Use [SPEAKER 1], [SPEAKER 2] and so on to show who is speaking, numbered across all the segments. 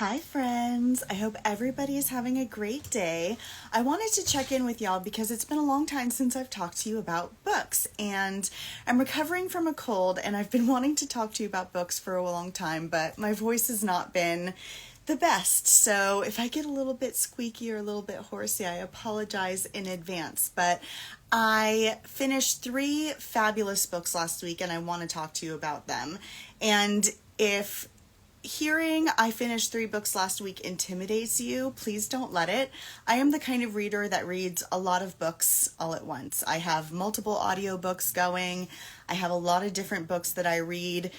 [SPEAKER 1] Hi friends, I hope everybody is having a great day. I wanted to check in with y'all because it's been a long time since I've talked to you about books, and I'm recovering from a cold and I've been wanting to talk to you about books for a long time, but my voice has not been the best. So if I get a little bit squeaky or a little bit horsey, I apologize in advance, but I finished 3 fabulous books last week and I want to talk to you about them. And if hearing I finished 3 books last week intimidates you, please don't let it. I am the kind of reader that reads a lot of books all at once. I have multiple audiobooks going. I have a lot of different books that I read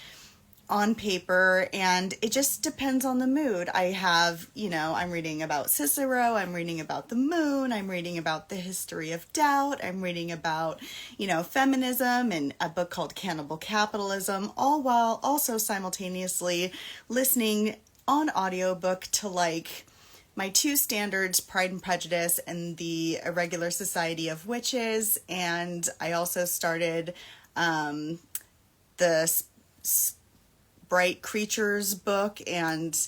[SPEAKER 1] on paper, and it just depends on the mood. I have, I'm reading about Cicero, I'm reading about the moon, I'm reading about the history of doubt, I'm reading about, feminism and a book called Cannibal Capitalism, all while also simultaneously listening on audiobook to my 2 standards, Pride and Prejudice and the Irregular Society of Witches. And I also started the Bright Creatures book and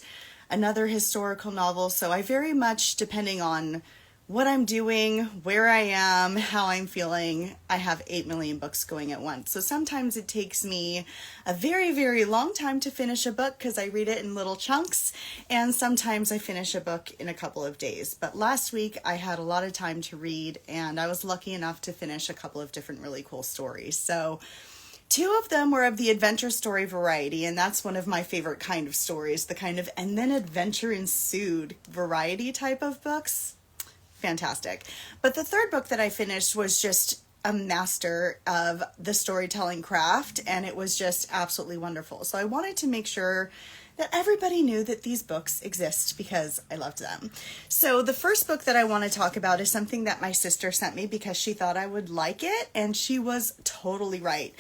[SPEAKER 1] another historical novel. So I very much, depending on what I'm doing, where I am, how I'm feeling, I have 8 million books going at once. So sometimes it takes me a very, very long time to finish a book because I read it in little chunks, and sometimes I finish a book in a couple of days. But last week I had a lot of time to read, and I was lucky enough to finish a couple of different really cool stories. So 2 of them were of the adventure story variety, and that's one of my favorite kind of stories, the kind of and then adventure ensued variety type of books. Fantastic. But the 3rd book that I finished was just a master of the storytelling craft, and it was just absolutely wonderful. So I wanted to make sure that everybody knew that these books exist because I loved them. So the first book that I want to talk about is something that my sister sent me because she thought I would like it, and she was totally right.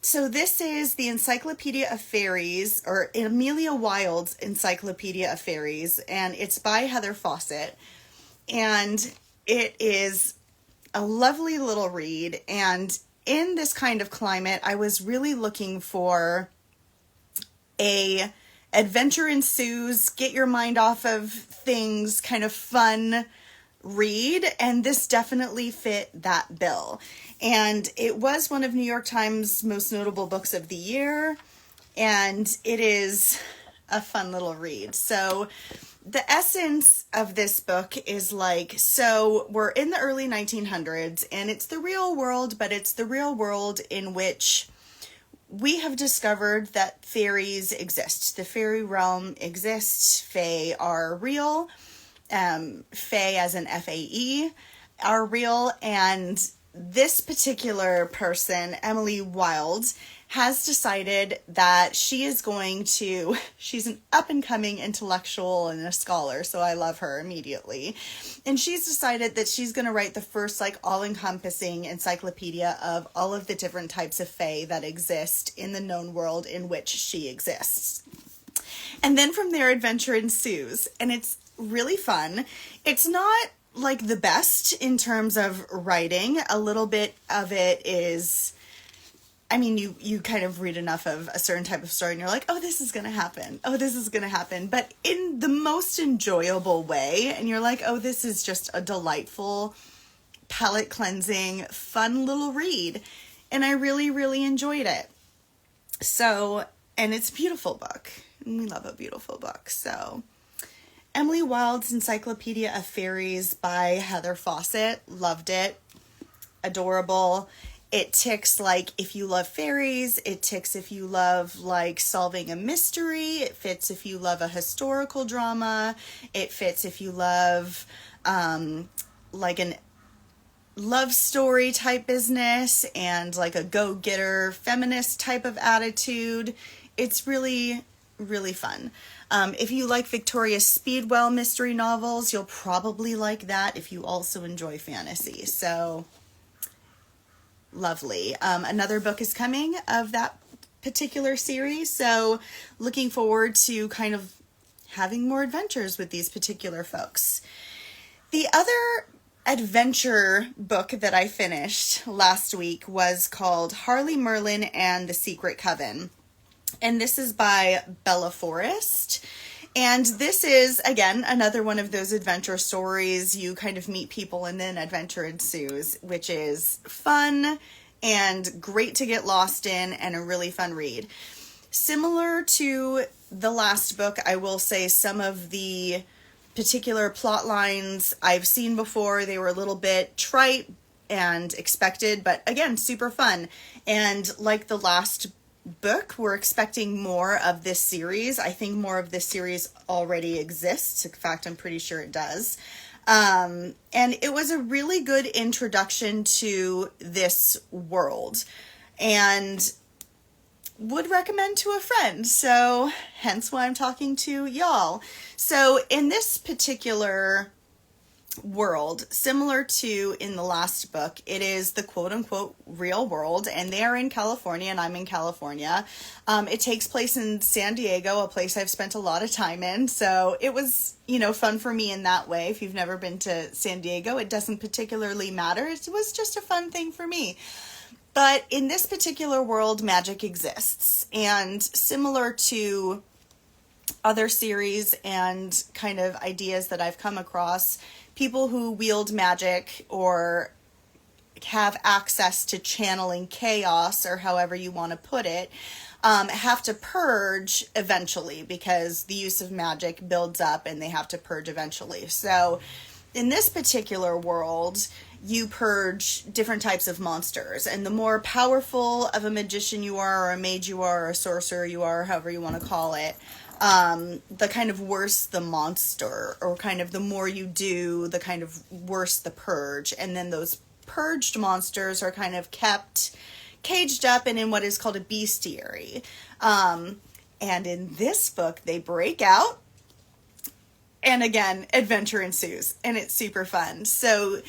[SPEAKER 1] So this is the Encyclopedia of Faeries, or Amelia Wild's Encyclopedia of Faeries, and it's by Heather Fawcett. And it is a lovely little read, and in this kind of climate, I was really looking for a adventure ensues, get your mind off of things, kind of fun read, and this definitely fit that bill. And it was one of New York Times' most notable books of the year, and it is a fun little read. So the essence of this book is so we're in the early 1900s, and it's the real world, but it's the real world in which we have discovered that fairies exist. The fairy realm exists. Fae are real. Fae, as in Fae, are real, and this particular person, Emily Wild, has decided that she's an up-and-coming intellectual and a scholar, so I love her immediately. And she's decided that she's going to write the first, all-encompassing encyclopedia of all of the different types of fae that exist in the known world in which she exists. And then from there, adventure ensues, and it's really fun. It's not the best in terms of writing. A little bit of it is, you kind of read enough of a certain type of story and you're like, oh, this is going to happen. Oh, this is going to happen. But in the most enjoyable way. And you're like, oh, this is just a delightful, palate cleansing, fun little read. And I really, really enjoyed it. So, and it's a beautiful book. And we love a beautiful book. So Emily Wild's Encyclopedia of Faeries by Heather Fawcett. Loved it. Adorable. It ticks if you love fairies. It ticks if you love solving a mystery. It fits if you love a historical drama. It fits if you love an love story type business and a go-getter feminist type of attitude. It's really, really fun. If you like Victoria Speedwell mystery novels, you'll probably like that if you also enjoy fantasy. So lovely. Another book is coming of that particular series, so looking forward to kind of having more adventures with these particular folks. The other adventure book that I finished last week was called Harly Merlin and the Secret Coven. And this is by Bella Forrest. And this is, again, another one of those adventure stories. You kind of meet people and then adventure ensues, which is fun and great to get lost in and a really fun read. Similar to the last book, I will say some of the particular plot lines I've seen before. They were a little bit trite and expected, but again, super fun. And like the last book, we're expecting more of this series. I think more of this series already exists. In fact, I'm pretty sure it does. And it was a really good introduction to this world and would recommend to a friend. So hence why I'm talking to y'all. So in this particular world, similar to in the last book, it is the quote-unquote real world, and they are in California and I'm in California. It takes place in San Diego, a place I've spent a lot of time in, so it was, fun for me in that way. If you've never been to San Diego, it doesn't particularly matter. It was just a fun thing for me. But in this particular world, magic exists, and similar to other series and kind of ideas that I've come across, people who wield magic or have access to channeling chaos, or however you want to put it, have to purge eventually, because the use of magic builds up and they have to purge eventually. So in this particular world, you purge different types of monsters, and the more powerful of a magician you are, or a mage you are, or a sorcerer you are, however you want to call it, the kind of worse the monster, or kind of the more you do, the kind of worse the purge. And then those purged monsters are kind of kept caged up and in what is called a bestiary. And in this book, they break out, and again, adventure ensues, and it's super fun. So,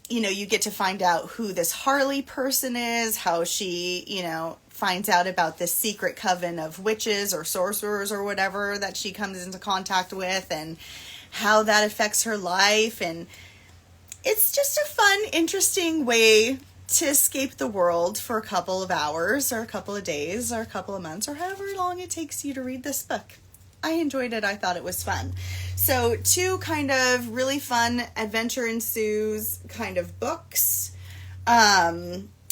[SPEAKER 1] you get to find out who this Harly person is, how she, finds out about this secret coven of witches or sorcerers or whatever that she comes into contact with, and how that affects her life. And it's just a fun, interesting way to escape the world for a couple of hours or a couple of days or a couple of months or however long it takes you to read this book. I enjoyed it. I thought it was fun. So 2 kind of really fun adventure ensues kind of books.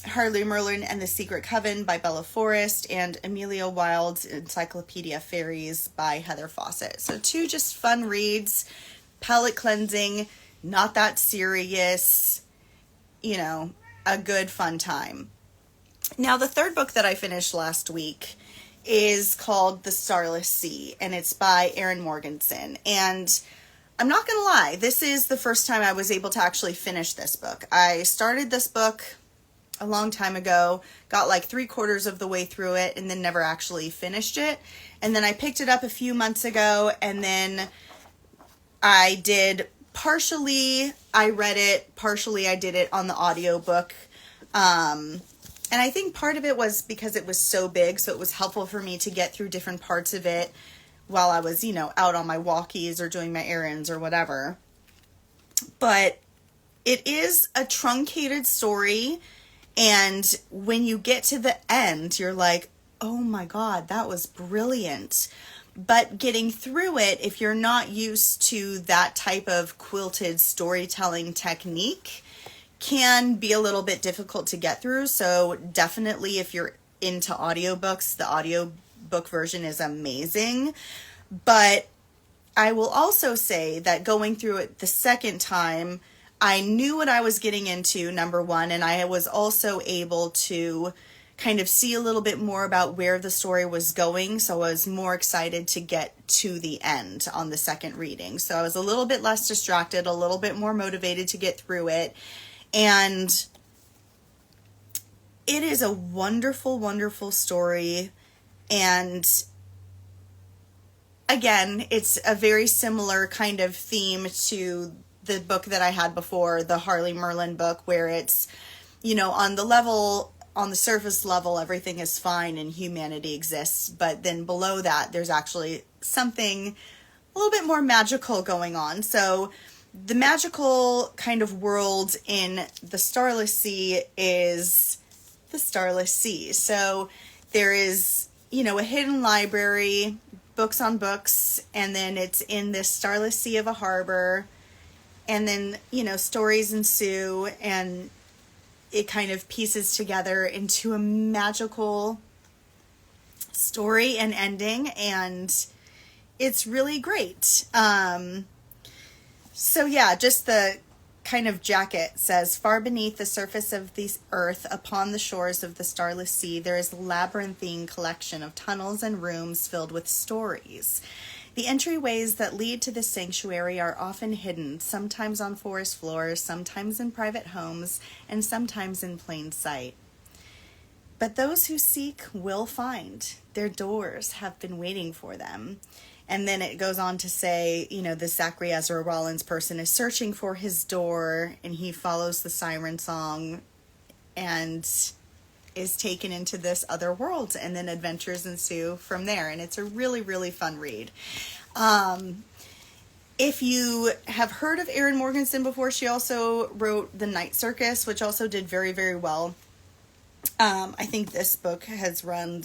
[SPEAKER 1] Harly Merlin and the Secret Coven by Bella Forrest, and Amelia Wild's Encyclopedia Faeries by Heather Fawcett. So 2 just fun reads, palate cleansing, not that serious, a good fun time. Now, the third book that I finished last week is called The Starless Sea, and it's by Erin Morgenstern. And I'm not going to lie, this is the first time I was able to actually finish this book. I started this book a long time ago, got like 3/4 of the way through it, and then never actually finished it. And then I picked it up a few months ago, and then I did partially, I read it, partially I did it on the audiobook. And I think part of it was because it was so big, so it was helpful for me to get through different parts of it while I was, out on my walkies or doing my errands or whatever. But it is a truncated story, and when you get to the end, you're like, oh my God, that was brilliant. But getting through it, if you're not used to that type of quilted storytelling technique, can be a little bit difficult to get through. So definitely, if you're into audiobooks, the audiobook version is amazing. But I will also say that going through it the second time, I knew what I was getting into, number one, and I was also able to kind of see a little bit more about where the story was going, so I was more excited to get to the end on the second reading. So I was a little bit less distracted, a little bit more motivated to get through it, and it is a wonderful, wonderful story. And again, it's a very similar kind of theme to the book that I had before, the Harly Merlin book, where it's, on the surface level, everything is fine and humanity exists. But then below that, there's actually something a little bit more magical going on. So the magical kind of world in the Starless Sea is the Starless Sea. So there is, a hidden library books on books, and then it's in this starless sea of a harbor, and then, stories ensue, and it kind of pieces together into a magical story and ending, and it's really great. So yeah, just the kind of jacket says, far beneath the surface of the earth, upon the shores of the starless sea, there is a labyrinthine collection of tunnels and rooms filled with stories. The entryways that lead to this sanctuary are often hidden, sometimes on forest floors, sometimes in private homes, and sometimes in plain sight. But those who seek will find. Their doors have been waiting for them. And then it goes on to say, the Zachary Ezra Rollins person is searching for his door, and he follows the siren song and is taken into this other world, and then adventures ensue from there. And it's a really, really fun read. If you have heard of Erin Morgenstern before, she also wrote The Night Circus, which also did very, very well. I think this book has won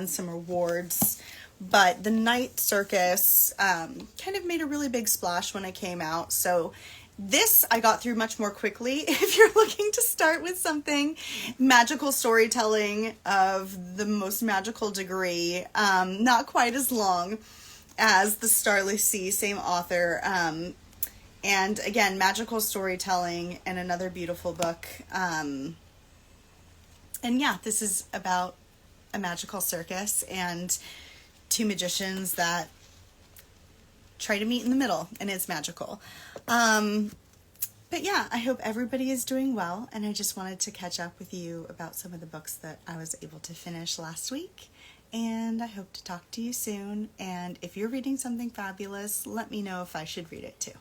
[SPEAKER 1] some awards, but The Night Circus kind of made a really big splash when it came out. So this I got through much more quickly. If you're looking to start with something magical storytelling of the most magical degree, not quite as long as The Starless Sea, same author, and again, magical storytelling and another beautiful book. And yeah, this is about a magical circus and two magicians that try to meet in the middle, and it's magical. But yeah, I hope everybody is doing well, and I just wanted to catch up with you about some of the books that I was able to finish last week, and I hope to talk to you soon. And if you're reading something fabulous, let me know if I should read it too.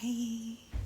[SPEAKER 1] Bye.